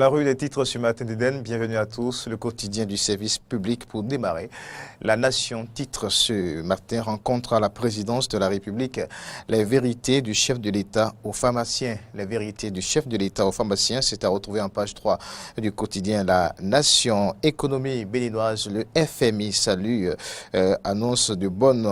la rue des titres ce matin d'Éden, bienvenue à tous, le quotidien du service public pour démarrer. La Nation titre ce matin, rencontre à la présidence de la République, les vérités du chef de l'État aux pharmaciens. Les vérités du chef de l'État aux pharmaciens, c'est à retrouver en page 3 du quotidien La Nation. Économie béninoise, le FMI salue, annonce de bonnes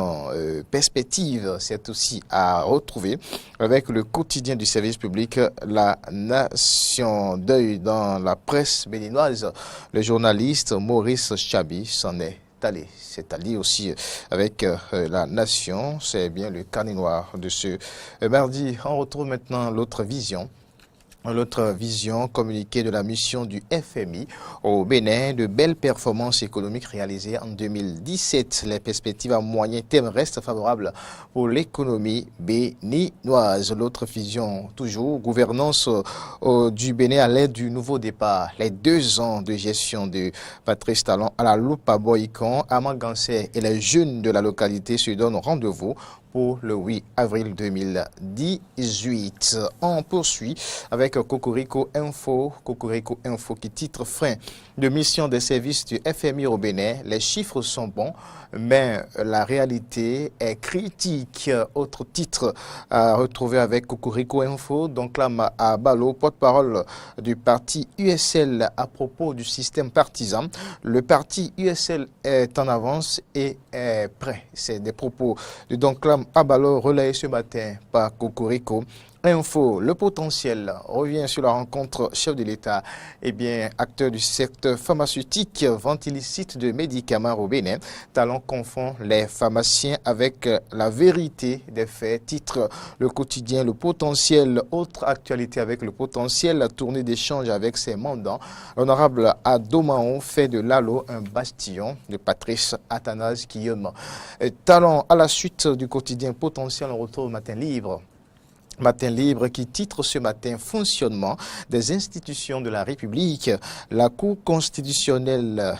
perspectives. C'est aussi à retrouver avec le quotidien du service public La Nation. Deuil dans la presse béninoise, le journaliste Maurice Chabi s'en est allé. C'est allé aussi avec La Nation. C'est bien le carnet noir de ce mardi. On retrouve maintenant l'autre vision. L'autre vision communiquée de la mission du FMI au Bénin, de belles performances économiques réalisées en 2017. Les perspectives à moyen terme restent favorables pour l'économie béninoise. L'autre vision, toujours, gouvernance du Bénin à l'aide du nouveau départ. Les 2 ans de gestion de Patrice Talon à la loupe à Boïcon, à Mangansé et les jeunes de la localité se donnent rendez-vous pour le 8 avril 2018. On poursuit avec Cocorico Info qui titre frein de mission des services du FMI au Bénin. Les chiffres sont bons, mais la réalité est critique. Autre titre à retrouver avec Cocorico Info, donc là à Balo, porte-parole du parti USL à propos du système partisan. Le parti USL est en avance et est prêt. C'est des propos de Donclam Abalo relayé ce matin par Cocorico Info. Le potentiel revient sur la rencontre chef de l'État. Eh bien, acteurs du secteur pharmaceutique, vente illicite de médicaments au Bénin. Talon confond les pharmaciens avec la vérité des faits. Titre le quotidien Le Potentiel. Autre actualité avec le potentiel, la tournée d'échange avec ses mandants. L'honorable Adomao fait de Lalo un bastion de Patrice Athanase Guillaume. Talon à la suite du quotidien Potentiel, on retrouve Matin Libre. Matin Libre qui titre ce matin fonctionnement des institutions de la République. La Cour constitutionnelle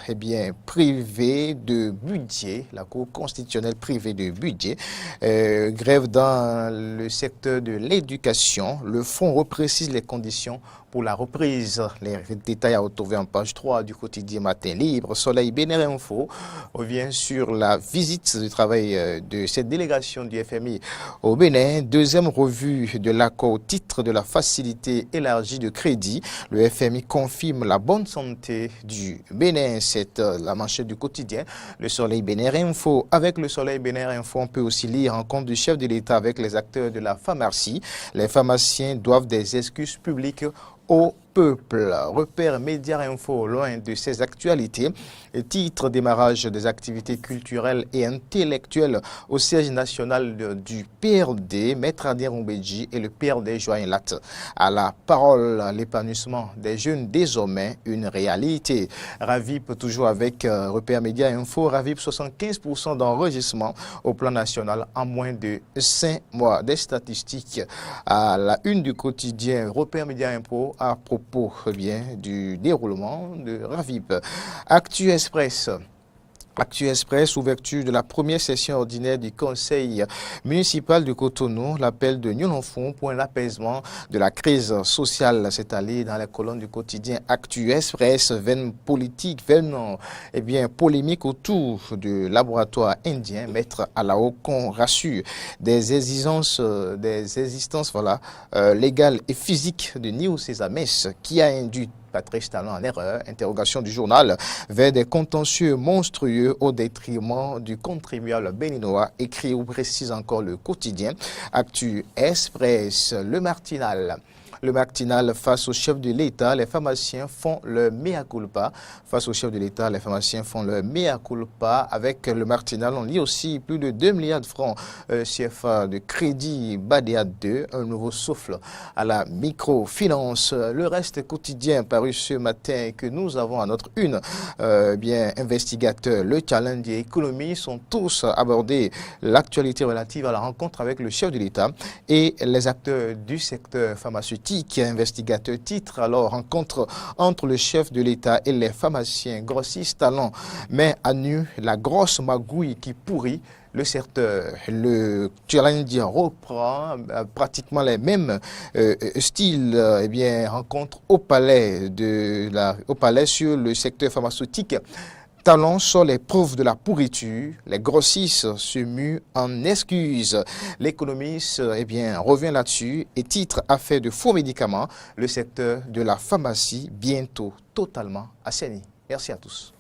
privée de budget. La Cour constitutionnelle privée de budget. Grève dans le secteur de l'éducation. Le fonds reprécise les conditions pour la reprise. Les détails à retrouver en page 3 du quotidien Matin Libre. Soleil Bénin Info revient sur la visite du travail de cette délégation du FMI au Bénin. Deuxième revue de l'accord au titre de la facilité élargie de crédit. Le FMI confirme la bonne santé du Bénin. C'est la manchette du quotidien. Le Soleil Bénin Info. Avec le Soleil Bénin Info, on peut aussi lire rencontre du chef de l'État avec les acteurs de la pharmacie. Les pharmaciens doivent des excuses publiques au peuple. Repère Média Info, loin de ses actualités. Titre démarrage des activités culturelles et intellectuelles au siège national du PRD. Maître Adrien Rombedji et le PRD Joanne Latte à la parole. L'épanouissement des jeunes désormais une réalité. Ravip toujours avec Repère Média Info. Ravip 75% d'enregistrement au plan national en moins de 5 mois. Des statistiques à la une du quotidien Repère Média Info à propos du déroulement de Ravip. Actu Express, ouverture de la première session ordinaire du Conseil municipal de Cotonou, l'appel de Nyononfon pour l'apaisement de la crise sociale. C'est allé dans les colonnes du quotidien Actu Express, veine politique, polémique autour du laboratoire indien, Maître Alao qu'on rassure des existences légales et physiques de Niou Sésamès qui a induit Patrice Talon en erreur, interrogation du journal, vers des contentieux monstrueux au détriment du contribuable béninois, écrit ou précise encore le quotidien Actu Express. Le Martinal face au chef de l'État, les pharmaciens font le mea culpa. Face au chef de l'État, les pharmaciens font le mea culpa. Avec le Martinal, on lit aussi plus de 2 milliards de francs CFA de crédit Badea 2, un nouveau souffle à la microfinance. Le reste quotidien paru ce matin que nous avons à notre une, investigateurs, le challenge et économie sont tous abordés. L'actualité relative à la rencontre avec le chef de l'État et les acteurs du secteur pharmaceutique pharmaceutique. Investigateur titre alors rencontre entre le chef de l'État et les pharmaciens grossistes talents, mais à nu la grosse magouille qui pourrit le secteur. Le challenge reprend pratiquement les mêmes styles. Eh bien, rencontre au palais sur le secteur pharmaceutique. Talon sur les preuves de la pourriture, les grossistes se muent en excuses. L'économiste revient là-dessus et titre affaire de faux médicaments, le secteur de la pharmacie bientôt totalement assaini. Merci à tous.